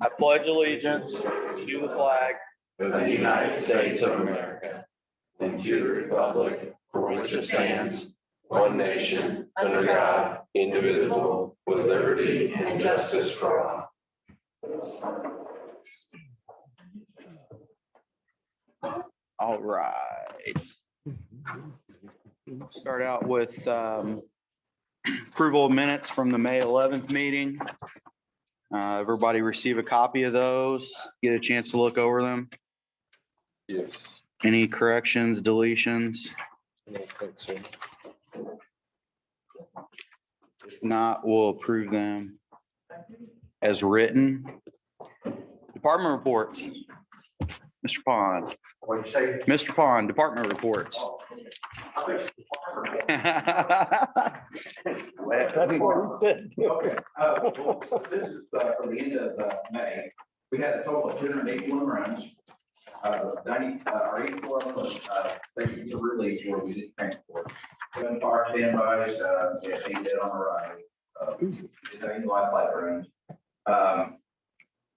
I pledge allegiance to the flag of the United States of America and to the republic for which it stands, one nation, under God, indivisible, with liberty and justice for all. All right. Start out with approval of minutes from the May 11th meeting. Everybody receive a copy of those, get a chance to look over them. Yes. Any corrections, deletions? I don't think so. If not, we'll approve them as written. Department reports. Mr. Pond. What'd you say? Mr. Pond, department reports. That's That's what he said. Okay, well, this is from the end of May. We had a total of 281 runs. 84 of them was basically release where we didn't transport. 7 fire standbys, 8 dead on arrival. 8 live flight runs.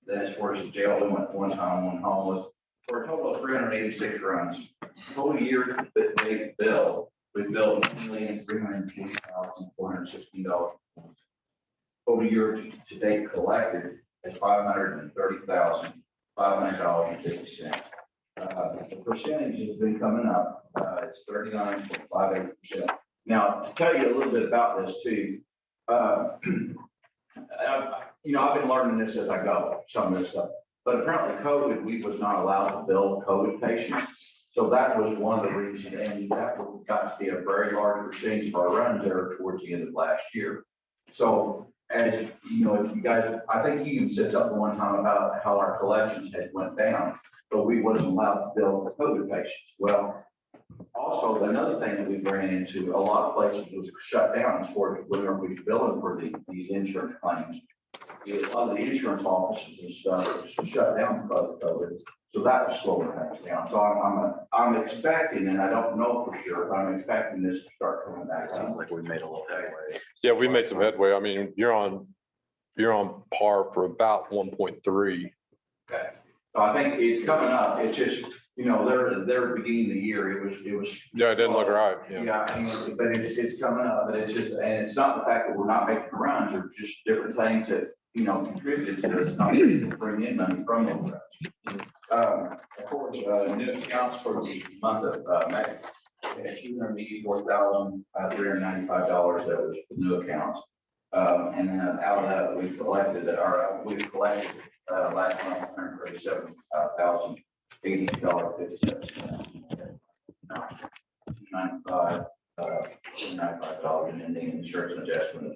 Then as far as the jail, we went one time, one homeless. For a total of 386 runs. Total year that they bill, we billed $1,340,416. Total year to date collected is $530,500.50. The percentage has been coming up. It's 39.58%. Now, to tell you a little bit about this too, I've been learning this as I go, some of this stuff. But apparently COVID, we was not allowed to bill COVID patients. So that was one of the reasons, and that got to be a very large percentage of our runs there towards the end of last year. So as you know, if you guys, I think you even said something one time about how our collections had went down, but we wasn't allowed to bill the COVID patients. Well, also another thing that we ran into, a lot of places was shut down as far as whenever we were billing for these insurance claims. A lot of the insurance offices and stuff was shut down because of COVID, so that was slowing things down. So I'm expecting, and I don't know for sure, but I'm expecting this to start coming back. Seems like we made a little headway. Yeah, we made some headway. I mean, you're on par for about 1.3. Okay, so I think it's coming up. It's just, they're beginning of the year. It was. Yeah, it didn't look right. Yeah, but it's coming up, but it's just, and it's not the fact that we're not making runs, or just different things that, contributed to this, not able to bring in money from those runs. Of course, new accounts for the month of May, $284,395, that was new accounts. And then out of that, we collected last month, $137,080.57. $95 and then the insurance adjustment of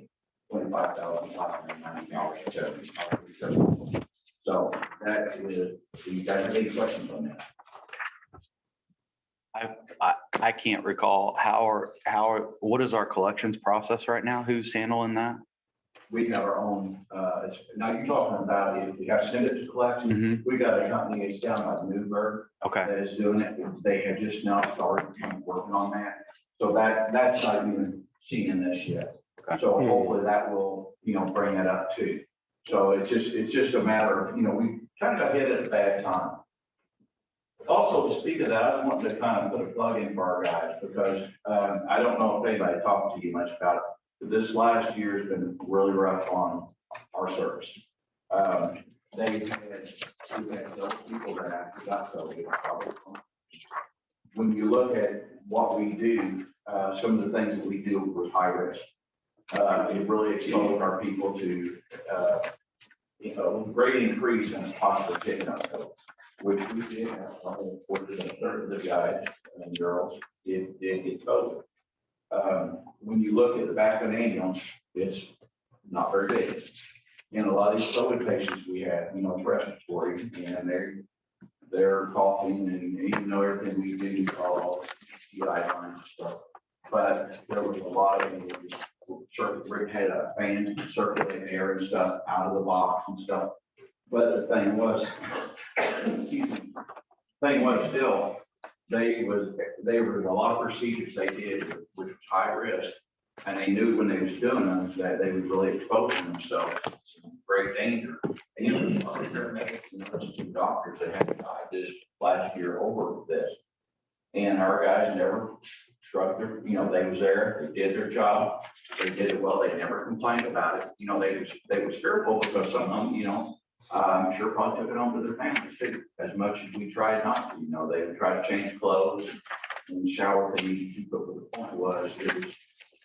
$25,590.70. So that is, do you guys have any questions on that? I can't recall what is our collections process right now? Who's handling that? We have our own, now you're talking about if we have to send it to collection, we got a company that's down by Newburgh Okay. that is doing it. They have just now started working on that. So that's not even seen this yet. Okay. So hopefully that will, bring it up too. So it's just a matter of, we kind of got hit at a bad time. Also, to speak of that, I wanted to kind of put a plug in for our guys because I don't know if anybody talked to you much about it. But this last year has been really rough on our service. We've had those people that actually got COVID. When you look at what we do, some of the things that we do was high risk. It really exposed our people to, great increase in the cost of picking up COVID, which we did have. A third of the guys and girls did get COVID. When you look at the back of an ambulance, it's not very big. And a lot of these COVID patients we have, it's respiratory, and they're coughing, and even though everything we do, all GI lines and stuff. But there was a lot of them that Rick had a fan circulating air and stuff out of the box and stuff. But the thing was, still, there were a lot of procedures they did, which was high risk. And they knew when they was doing them that they was really exposing themselves to some great danger. And you know, there's a lot of paramedics and nurses and doctors that had died this last year over this. And our guys never shrugged their, you know, they was there, they did their job, they did it well, they never complained about it. You know, they was fearful because some of them, you know, I'm sure probably took it home to their families too, as much as we tried not to, you know, they would try to change clothes and shower if they needed to, but the point was, it was,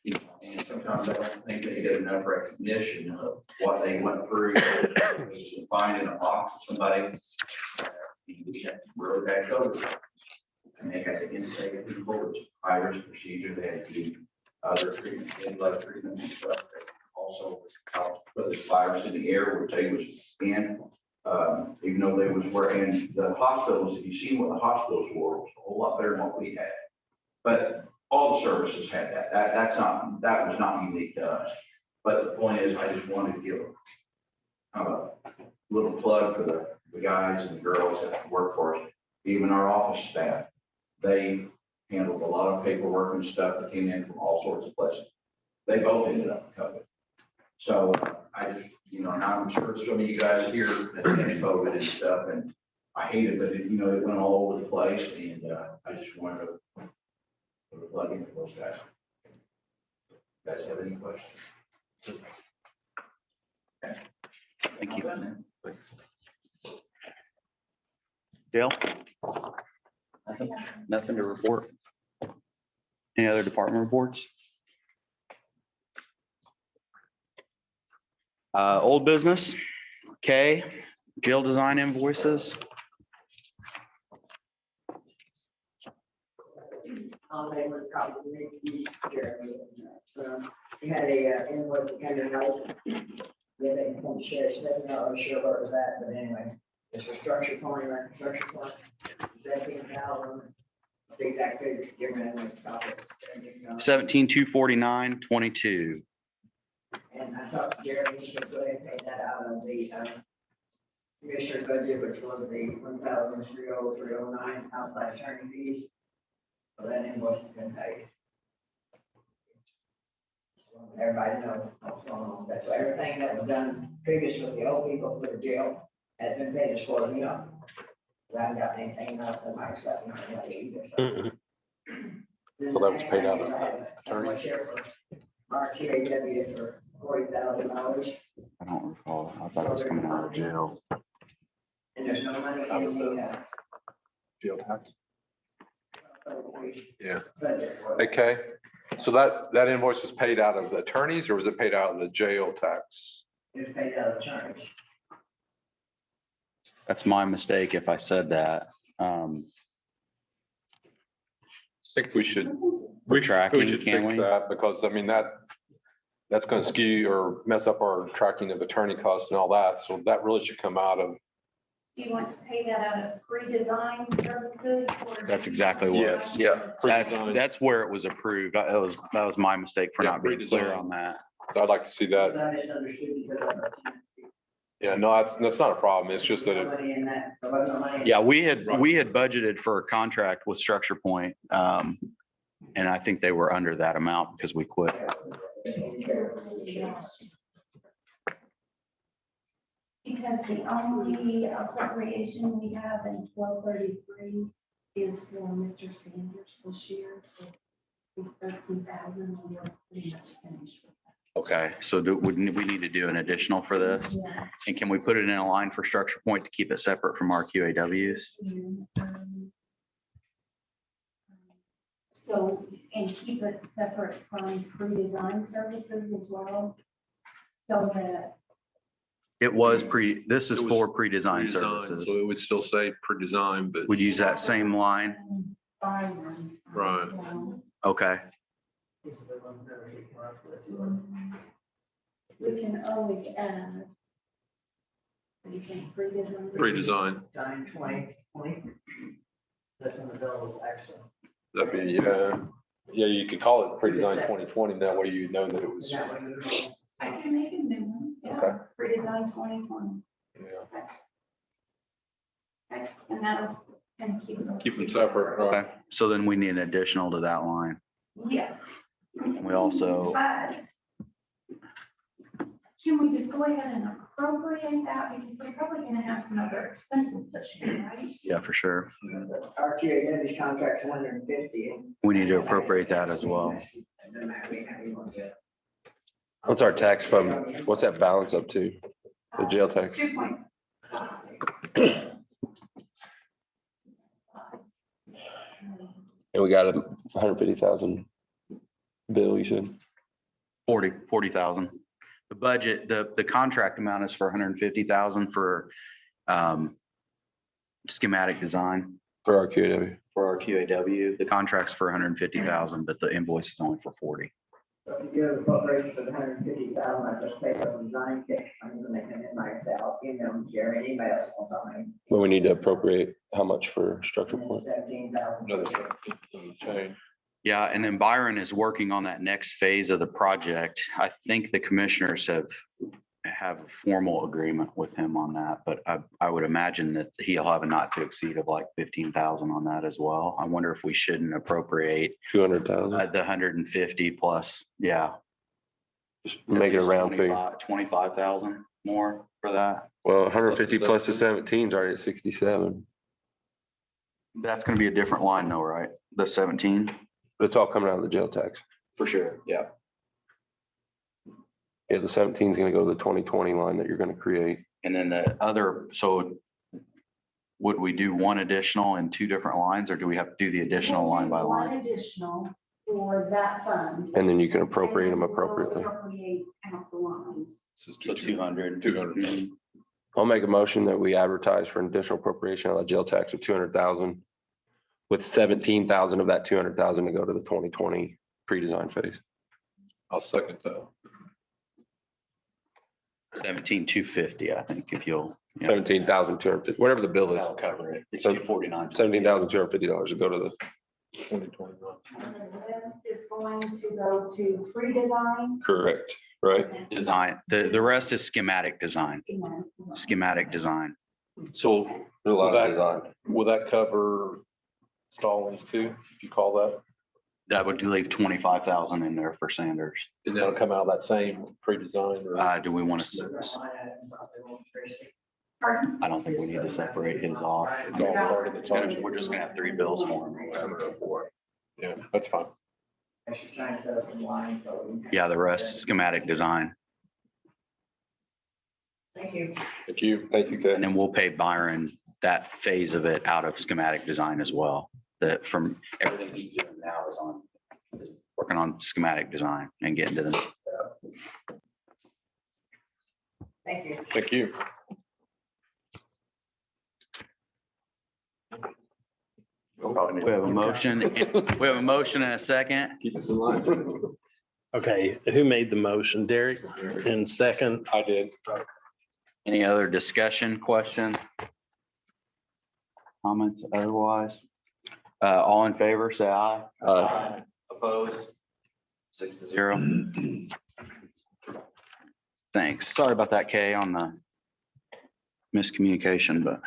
you know, and sometimes I don't think they get enough recognition of what they went through. Finding a box with somebody, we had really bad COVID. And they had to intake people, which is high risk procedure, they had to do other treatment, blood treatment and stuff. They also put this virus in the air, which they was in, even though they was wearing the hospitals, if you see what the hospitals were, it was a whole lot better than what we had. But all the services had that. That was not unique to us. But the point is, I just wanted to give a little plug for the guys and the girls that work for us, even our office staff. They handled a lot of paperwork and stuff that came in from all sorts of places. They both ended up with COVID. So I just, you know, and I'm sure some of you guys here that had COVID and stuff, and I hate it, but it, you know, it went all over the place, and I just wanted to put a plug in for those guys. You guys have any questions? Okay. Thank you. Thanks. Dale? Nothing to report. Any other department reports? Old business, K, jail design invoices. They were probably Jeremy. We had a invoice that came in out. We had a from the sheriff's, not really sure what it was at, but anyway, it's for structure point, right, construction point, 17,000. The exact figure, give me a copy. 17,249.22. And I talked to Jeremy, he said, go ahead and pay that out of the commissioner budget, which was the 1,30309 outside attorney fees. So that invoice has been paid. Everybody knows what's going on. That's everything that was done previous with the old people for the jail has been paid as far as we know. We haven't got anything else that might stop me from that either. So that was paid out of attorneys? Our QAW for $40,000. I don't recall. I thought it was coming out of jail. And there's no money in the Jail tax. Yeah. budget for it. Okay, so that invoice was paid out of the attorneys, or was it paid out of the jail tax? It was paid out of charge. That's my mistake if I said that. I think we should. We're tracking, We should can fix we? that, because I mean, that's gonna skew or mess up our tracking of attorney costs and all that, so that really should come out of. Do you want to pay that out of pre-design services? Or- That's exactly what. Yes, yeah. That's where it was approved. That was my mistake for Yeah, not being clear pre-design. on that. So I'd like to see that. I misunderstood because Yeah, no, that's not a problem. It's just that it, money in that, there wasn't no money. Yeah, we had budgeted for a contract with Structure Point. And I think they were under that amount because we quit. Because the only appropriation we have in 1233 is for Mr. Sanders this year. So 13,000, we are pretty much finished with that. Okay, so we need to do an additional for this? Yeah. And can we put it in a line for Structure Point to keep it separate from our QAWs? And, so, and keep it separate from pre-design services as well. So that, It was this is It was for pre-design pre-design, services. so it would still say pre-design, but. Would you use that same line? buy one. Right. So Okay, we can always add. You can pre-design. Pre-design, Time 2020. That's when the bill was actually. that'd be, yeah, you could call it pre-design 2020, that way you know that it was, Is that what you were? I can make a new one, Okay. yeah, pre-design 2020. yeah, Okay, and that'll kind of keep. keep them separate, right? okay. So then we need an additional to that line. Yes, We also, But can we just go ahead and appropriate that, because we're probably gonna have some other expenses this year, right? yeah, for sure. Our QAW contract's 150. We need to appropriate that as well. What's our tax fund? What's that balance up to? The jail tax? 2 point. And we got a 150,000 bill, you said? 40,000. The budget, the contract amount is for 150,000 for schematic design For our QAW. for our QAW. The contract's for 150,000, but the invoice is only for 40. So if you give a appropriation for the 150,000, I just pay for the design kit, I'm gonna make an invite out, email Jerry, anybody else wants something. But we need to appropriate how much for structure point? 17,000. Yeah, and then Byron is working on that next phase of the project. I think the commissioners have a formal agreement with him on that, but I would imagine that he'll have a not to exceed of like 15,000 on that as well. I wonder if we shouldn't appropriate 200,000? the 150 plus, yeah. Just make it a round figure. 25,000 more for that. Well, 150 plus the 17 is already at 67. That's gonna be a different line though, right? The 17? But it's all coming out of the jail tax. For sure, yeah. Yeah, the 17 is gonna go to the 2020 line that you're gonna create. And then the other, so would we do one additional in two different lines, or do we have to do the additional line by One line? additional for that fund. And then you can appropriate them And then we'll appropriately. Appropriate out the lines. So 200. 200. I'll make a motion that we advertise for an additional appropriation of the jail tax of 200,000 with 17,000 of that 200,000 to go to the 2020 pre-design phase. I'll second that. 17,250, I think, if you'll. yeah. 17,250, whatever the bill is, That'll cover it. It's So- 249. $17,250 to go to the, 2021. And the rest is going to go to pre-design. correct, right? Design, the rest is schematic design, schematic design. So There's a lot of design. will that cover stallings too, if you call that? That would leave 25,000 in there for Sanders. And that'll come out of that same pre-design or? Do we want to, Pardon? I don't think we need to separate his off. It's all part of the. We're just gonna have 3 bills for him or whatever. Yeah, that's fine. Yeah, the rest schematic design. Thank you. Thank you. Thank you, Ken. And then we'll pay Byron that phase of it out of schematic design as well. That from everything he's doing now is working on schematic design and getting to the. Thank you. Thank you. We have a motion, we have a motion and a second. Keep us in line. Okay, who made the motion? Derek? And second, I did. Any other discussion, question? Comments otherwise? All in favor, say aye. Opposed? 6-0. Thanks. Sorry about that, Kay, on the miscommunication, but.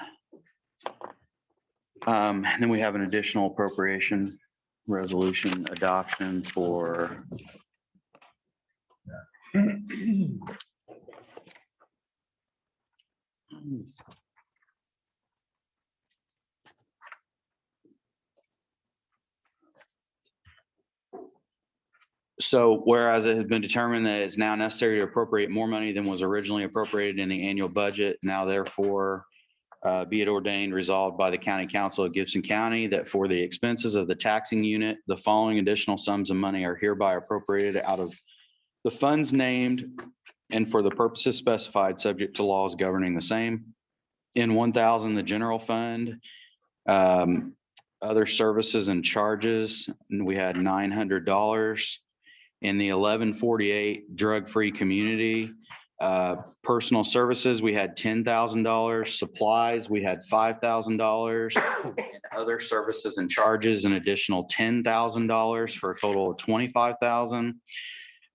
And then we have an additional appropriation resolution adoption for. So whereas it has been determined that it's now necessary to appropriate more money than was originally appropriated in the annual budget, now therefore be it ordained, resolved by the County Council of Gibson County that for the expenses of the taxing unit, the following additional sums of money are hereby appropriated out of the funds named and for the purposes specified, subject to laws governing the same. In 1,000, the general fund, other services and charges, and we had $900. In the 1148 drug-free community, personal services, we had $10,000. Supplies, we had $5,000. And other services and charges, an additional $10,000 for a total of $25,000.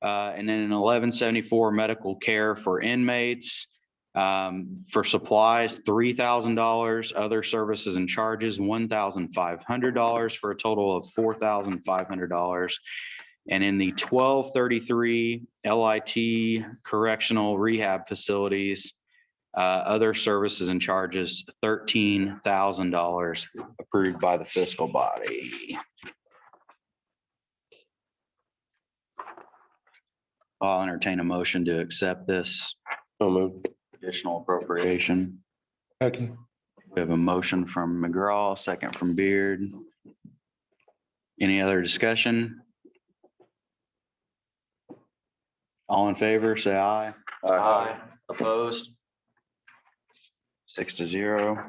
And then in 1174 medical care for inmates, for supplies, $3,000. Other services and charges, $1,500 for a total of $4,500. And in the 1233 LIT Correctional Rehab Facilities, other services and charges, $13,000 approved by the fiscal body. I'll entertain a motion to accept this So moved. additional appropriation. Okay. We have a motion from McGraw, second from Beard. Any other discussion? All in favor, say aye. Aye. Opposed? 6-0.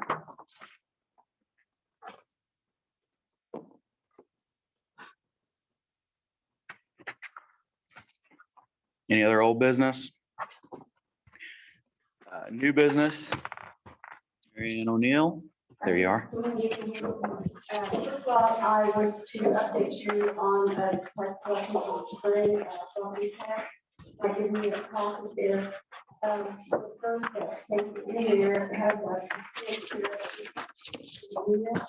Any other old business? New business? Mary Ann O'Neill, there you are. First of all, I want to update you on the tax collection for spring, property tax. I'll give you a copy there. The first, in here has a unit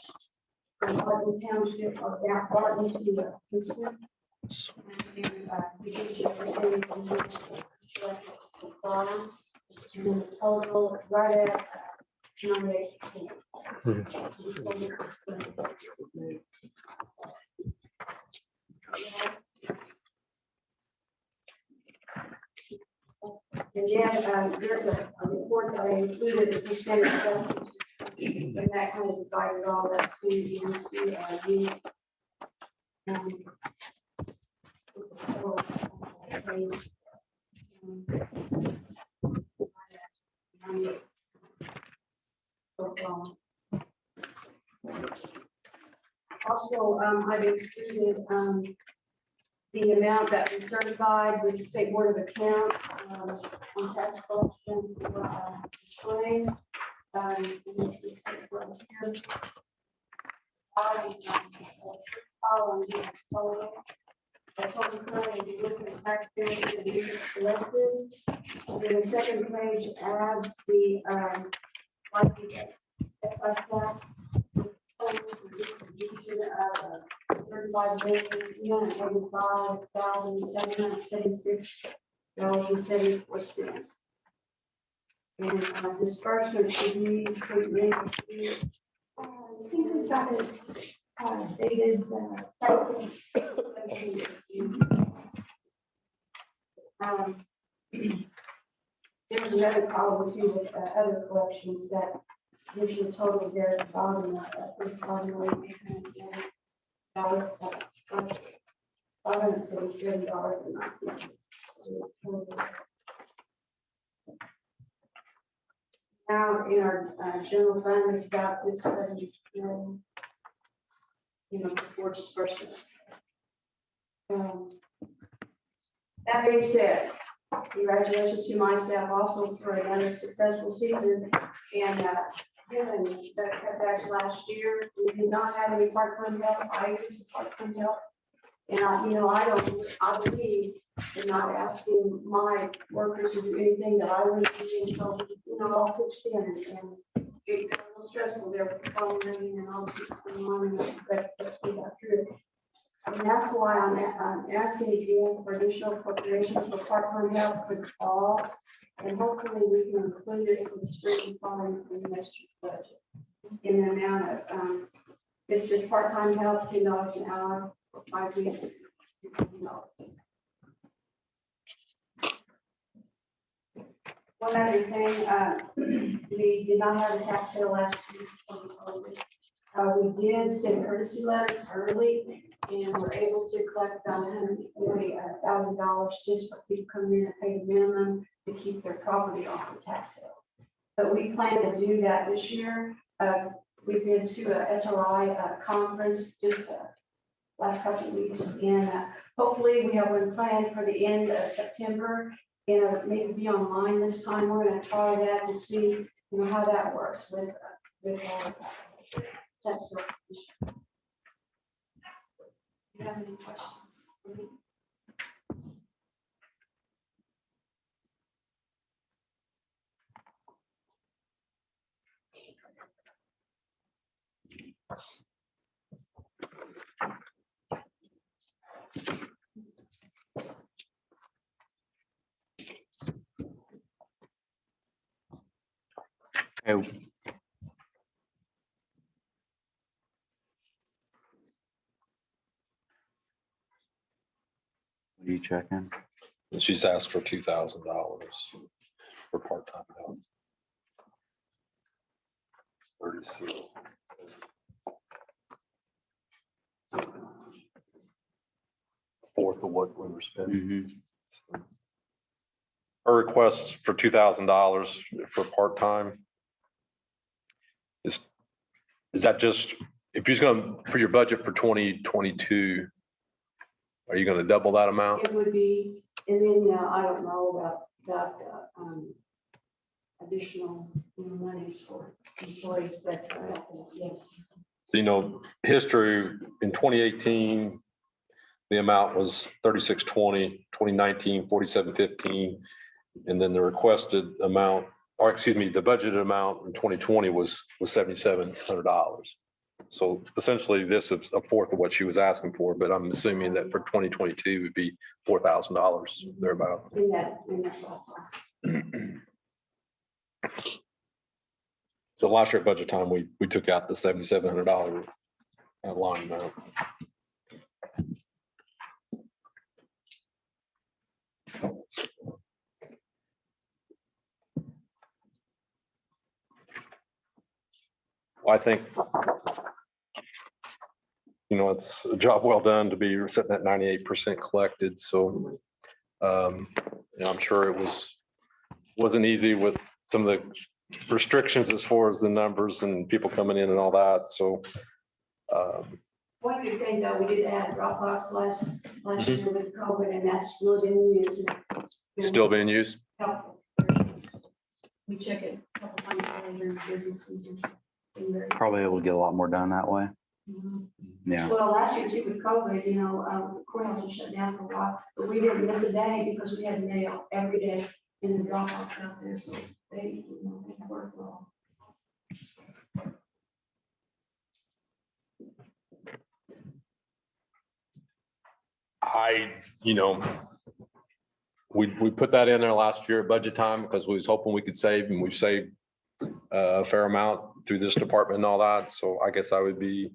from Barton Township or down Barton to Houston. And we give you a percentage of the bottom. And then the total right at 98%. And then there's a report that I included, the percentage of, and that kind of divided all that to unit. Also, I've included the amount that we certified with the State Board of Accounts on tax collection for spring. And this is right here. I told you currently, you look at tax bills that you collected. And then the second page adds the excise tax. Distribution of 35,985,776.74. And disbursement should be pretty. I think we've got it stated. There's another problem too with other collections that gives you a total there at the bottom of that first bottom line. $577.19. Now in our general fund, it's about this, before disbursement. That being said, congratulations to myself also for another successful season. And given the cutbacks last year, we did not have any part-time help. I used part-time help. And I believe in not asking my workers to do anything that I wouldn't do. And so, all pitched in and it got a little stressful there with the phone ringing and all but we got through it. And that's why I'm asking again for additional appropriations for part-time help for the fall. And hopefully we can include it in the spring following in the next year's budget. In the amount of, it's just part-time help, $10 an hour for 5 weeks. One other thing, we did not have a tax sale last year. We did send courtesy letters early and we're able to collect about $140,000 just for people coming in and pay the minimum to keep their property off the tax sale. But we plan to do that this year. We've been to a SRI conference just last couple of weeks, and hopefully we have one planned for the end of September. And maybe be online this time. We're going to try that to see how that works with tax sale. Do you have any questions for me? Okay. What are you checking? And she's asked for $2,000 for part-time help. It's 36. Fourth of what we were spending. Mhm. Her request for $2,000 for part-time. Is that just, if you're gonna, for your budget for 2022, are you gonna double that amount? It would be, and then, I don't know about, additional, monies for employees, but, yes. So, history in 2018, the amount was 3620, 2019, 4715. And then the requested amount, or excuse me, the budgeted amount in 2020 was $7,700. So essentially this is a fourth of what she was asking for, but I'm assuming that for 2022 it would be $4,000 thereabout. In that ballpark. So last year at budget time, we took out the $7,700 line amount. Well, I think, it's a job well done to be sitting at 98% collected. So, I'm sure it wasn't easy with some of the restrictions as far as the numbers and people coming in and all that. So, One good thing though, we did add Dropbox last year with COVID, and that's really been used. It's been still being used. helpful. We check it a couple times a year in businesses. And stuff. Been very- Probably able to get a lot more done that way. Mhm. Yeah. Well, last year too with COVID, the courthouse was shut down for a while, but we didn't miss a day because we had mail every day in the Dropbox out there, so they work well. We put that in there last year at budget time because we was hoping we could save, and we've saved a fair amount through this department and all that. So I guess I would be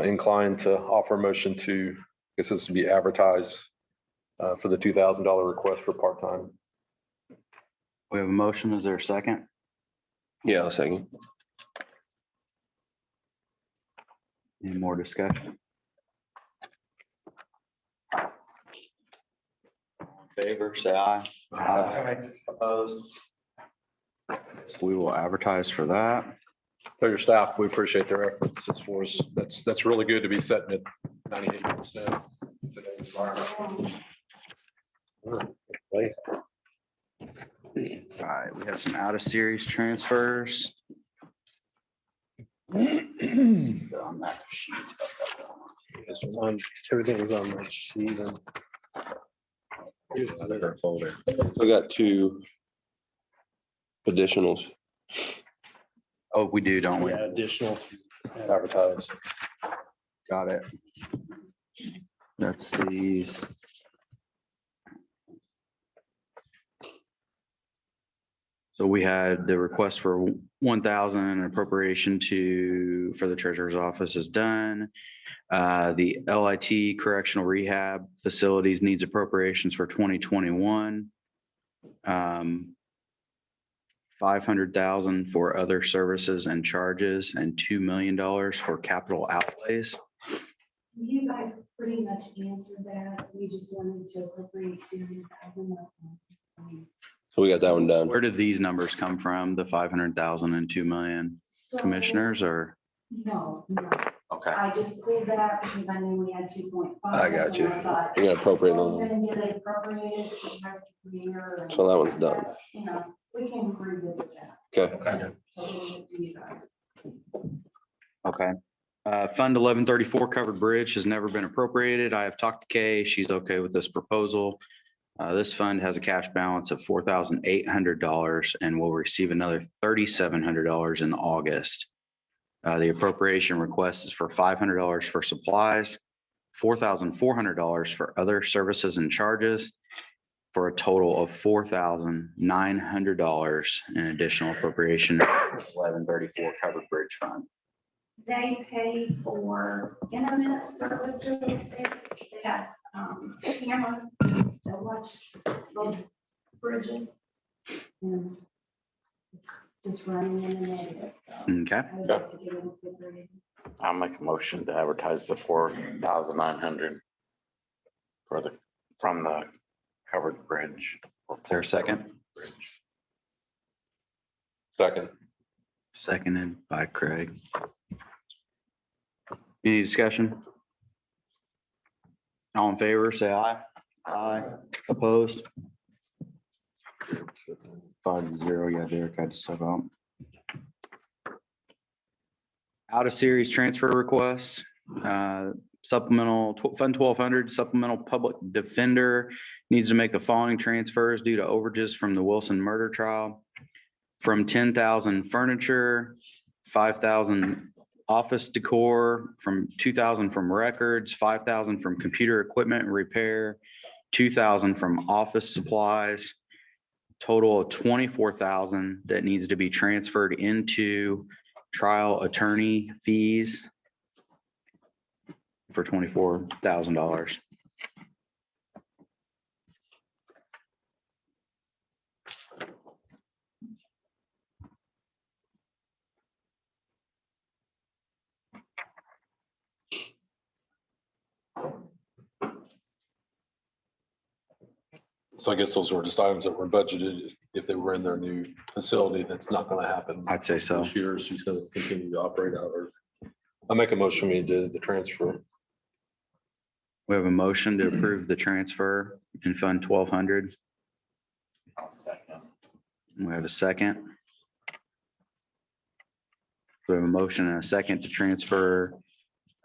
inclined to offer a motion to, I guess this would be advertised for the $2,000 request for part-time. We have a motion. Is there a second? Yeah, I'll second. Any more discussion? All in favor, say aye. Aye. Opposed? So we will advertise for that. Tell your staff, we appreciate their efforts as far as, that's really good to be setting at 98%. today's environment. All right, we have some out of series transfers. On that sheet. It's on, everything is on that sheet. And here's the folder. We got two additionals. Oh, we do, don't we? Yeah, additional. Advertised. Got it. That's these. So we had the request for 1,000 and appropriation for the treasurer's office is done. The LIT correctional rehab facilities needs appropriations for 2021. 500,000 for other services and charges and $2 million for capital outlays. You guys pretty much answered that. We just wanted to appropriate 200,000. So we got that one done. Where did these numbers come from? The 500,000 and 2 million commissioners or? No, Okay. I just pulled that because I knew we had 2.5. I got you. and I thought, You're gonna appropriate well, them. we're gonna get it appropriated for the rest of the year. and So that one's done. We can revisit that. Okay. So we'll get it to you guys. Okay. Fund 1134 covered bridge has never been appropriated. I have talked to Kay. She's okay with this proposal. This fund has a cash balance of $4,800 and will receive another $3,700 in August. The appropriation request is for $500 for supplies, $4,400 for other services and charges, for a total of $4,900 in additional appropriation, 1134 covered bridge fund. They pay for internet services. They have cameras that watch those bridges. And it's just running in the negative, so. Okay, I would like to give them a good rating. I'll make a motion to advertise the 4,900 from the covered bridge. is there a second? Second. Seconded by Craig. Any discussion? All in favor, say aye. Aye. Opposed? 5-0, yeah, Derek had to step out. Out of series transfer requests, supplemental Fund 1200 supplemental public defender needs to make the following transfers due to overages from the Wilson murder trial. From 10,000 furniture, 5,000 office decor, from 2,000 from records, 5,000 from computer equipment and repair, 2,000 from office supplies, total of 24,000 that needs to be transferred into trial attorney fees for $24,000. So I guess those were just items that were budgeted. If they were in their new facility, that's not going to happen. I'd say so. This year, she's going to continue to operate out of. I make a motion, we did the transfer. We have a motion to approve the transfer in Fund 1200. We have a second. We have a motion and a second to transfer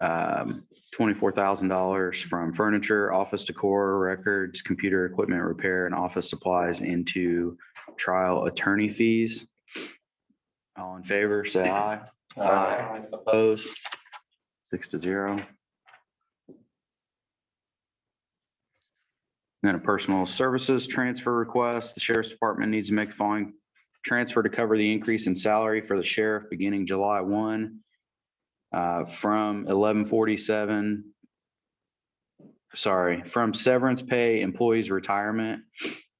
$24,000 from furniture, office decor, records, computer equipment repair, and office supplies into trial attorney fees. All in favor, say aye. Aye. Opposed? 6-0. Then a personal services transfer request. The sheriff's department needs to make the following transfer to cover the increase in salary for the sheriff beginning July 1. From 1147. From severance pay, employees' retirement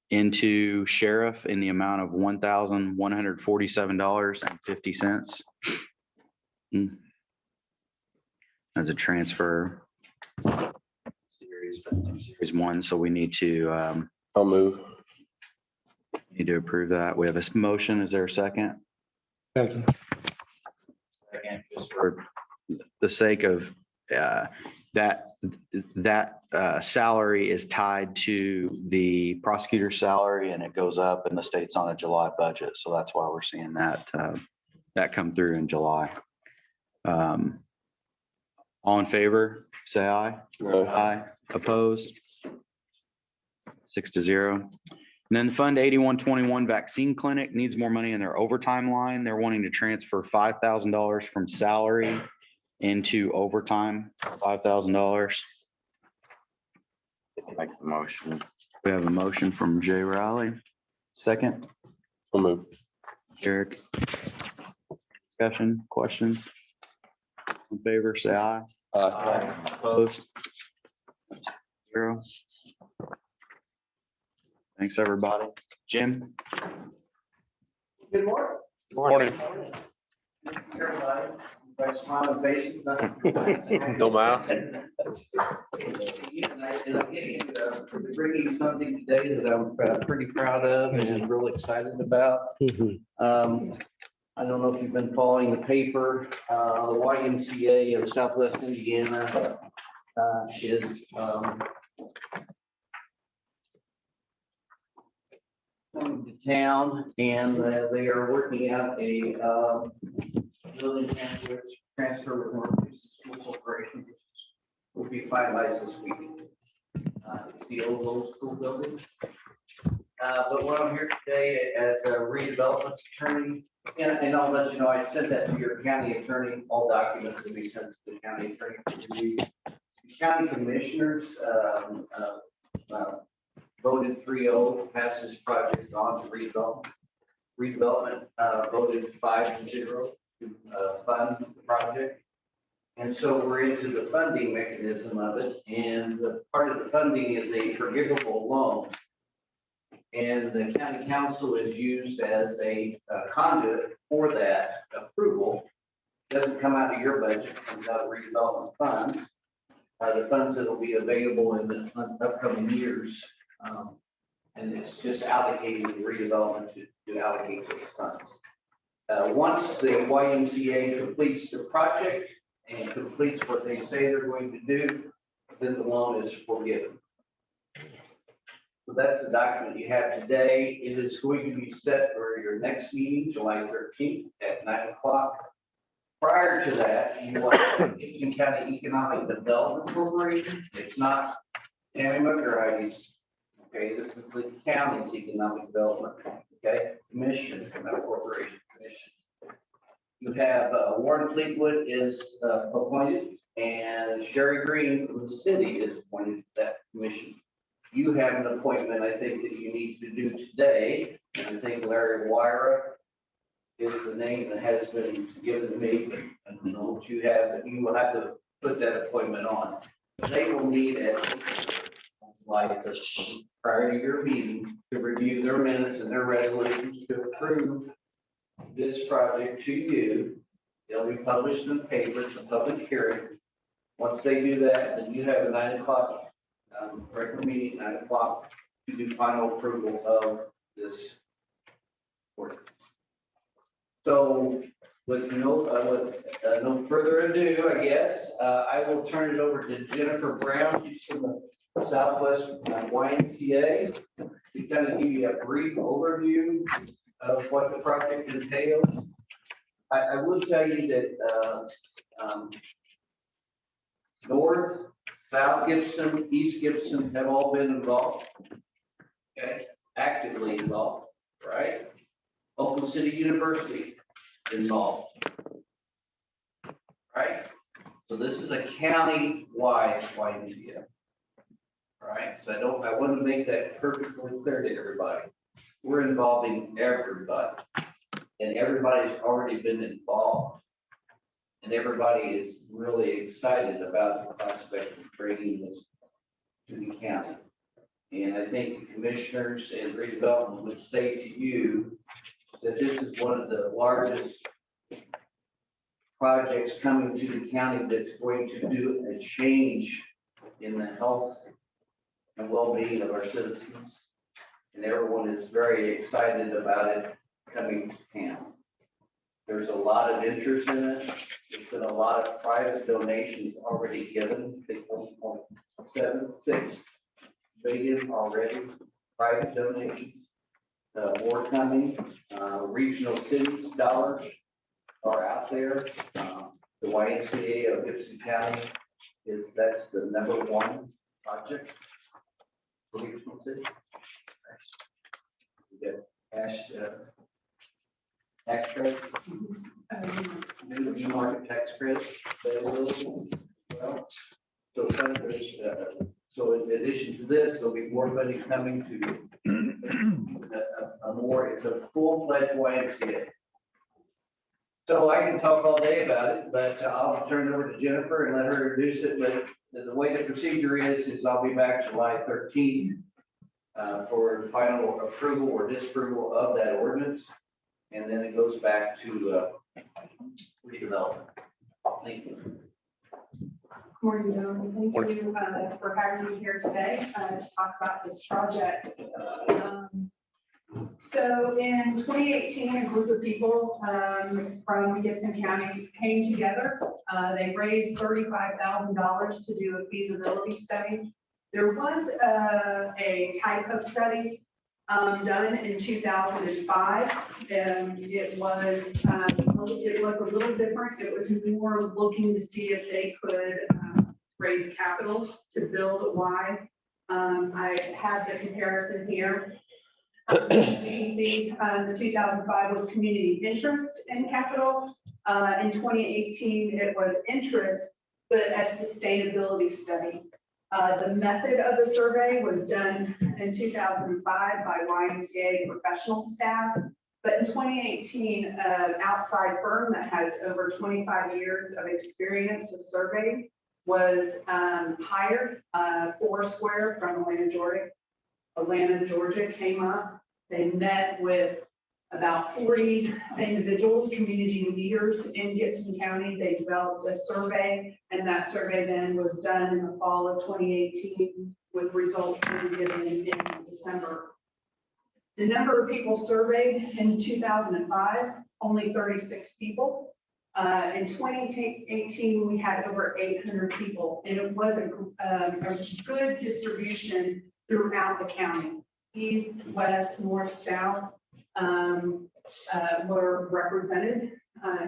into sheriff in the amount of $1,147.50. As a transfer. Series 1, so we need to I'll move. approve that. We have a motion. Is there a second? Second. Second, just for the sake of that salary is tied to the prosecutor's salary and it goes up and the state's on a July budget. So that's why we're seeing that come through in July. All in favor, say aye. Aye. Opposed? 6-0. And then Fund 8121 Vaccine Clinic needs more money in their overtime line. They're wanting to transfer $5,000 from salary into overtime, $5,000. Make the motion. We have a motion from Jay Riley. Second, I'll move. Eric. Discussion, questions? In favor, say aye. Aye. Opposed? 0. Thanks, everybody. Jim? Good morning. Morning. Everybody, by smiling faces. No mask. And I'm bringing something today that I'm pretty proud of and really excited about. I don't know if you've been following the paper, the YMCA of Southwest Indiana is coming to town and they are working out a building transfer with North Houston School Corporation, which will be finalized this week. It's the old school building. But what I'm here today as a redevelopment attorney, and I'll let you know, I sent that to your county attorney, all documents will be sent to the county attorney. The county commissioners voted 3-0 to pass this project on to redevelopment. Redevelopment, voted 5-0 to, fund the project. And so we're into the funding mechanism of it, and the part of the funding is a forgivable loan. And the county council is used as a conduit for that approval. Doesn't come out of your budget, it comes out of redevelopment funds. The funds that will be available in the upcoming years. And it's just allocating the redevelopment to allocate those funds. Once the YMCA completes the project and completes what they say they're going to do, then the loan is forgiven. So that's the document you have today. It is going to be set for your next meeting, July 13th at 9 o'clock. Prior to that, you want Gibson County Economic Development Corporation. It's not Tammy McGrady's. Okay, this is the county's economic development. Okay, commission, not corporation commission. You have Warren Fleetwood is appointed, and Sherry Green from the city is appointed to that commission. You have an appointment, I think, that you need to do today, and I think Larry Wyra is the name that has been given to me. I don't know what you have, but you will have to put that appointment on. They will meet at like prior to your meeting to review their minutes and their resolutions to approve this project to you. They'll be published in the papers, a public hearing. Once they do that, then you have a 9 o'clock regular meeting, 9 o'clock, to do final approval of this ordinance. So with no further ado, I guess, I will turn it over to Jennifer Brown. She's from the Southwest YMCA to kind of give you a brief overview of what the project entails. I will tell you that North, South Gibson, East Gibson have all been involved. Okay, actively involved, right? Oklahoma City University involved. Right? So this is a county-wide YMCA. Right? So I want to make that perfectly clear to everybody. We're involving everybody. And everybody's already been involved. And everybody is really excited about the prospect of bringing this to the county. And I think the commissioners and redevelopment would say to you that this is one of the largest projects coming to the county that's going to do a change in the health and well-being of our citizens. And everyone is very excited about it coming to town. There's a lot of interest in it. There's been a lot of private donations already given, 1.76 billion already, private donations. More coming. Regional cities dollars are out there. The YMCA of Gibson County that's the #1 project for regional cities. We get cash tax credit, new market tax credit available. Well, so senators, so in addition to this, there'll be more money coming to it's a full-fledged YMCA. So I can talk all day about it, but I'll turn it over to Jennifer and let her introduce it. But the way the procedure is I'll be back July 13th for final approval or disapproval of that ordinance. And then it goes back to redevelopment. Thank you. Morning, gentlemen. Thank you for having me here today to talk about this project. So in 2018, a group of people from Gibson County came together. They raised $35,000 to do a feasibility study. There was a type of study done in 2005, and it was a little different. It was more looking to see if they could raise capital to build a Y. I have the comparison here. You can see the 2005 was community interest in capital. In 2018, it was interest, but a sustainability study. The method of the survey was done in 2005 by YMCA professional staff. But in 2018, an outside firm that has over 25 years of experience with surveying was hired. Foursquare from Atlanta, Georgia came up. They met with about 40 individuals, community leaders in Gibson County. They developed a survey, and that survey then was done in the fall of 2018 with results being given in December. The number of people surveyed in 2005, only 36 people. In 2018, we had over 800 people, and it was a good distribution throughout the county. East, west, north, south were represented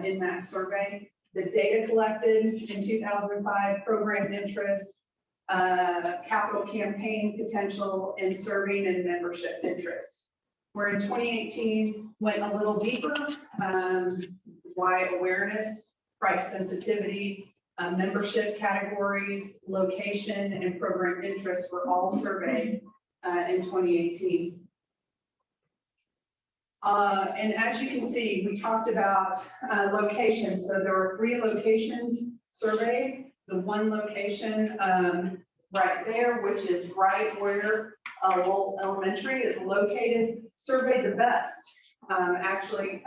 in that survey. The data collected in 2005, program interest, capital campaign potential, and serving and membership interest. Where in 2018 went a little deeper, why awareness, price sensitivity, membership categories, location, and program interest were all surveyed in 2018. And as you can see, we talked about location. So there were 3 locations surveyed. The one location right there, which is right where Lowell Elementary is located, surveyed the best. Actually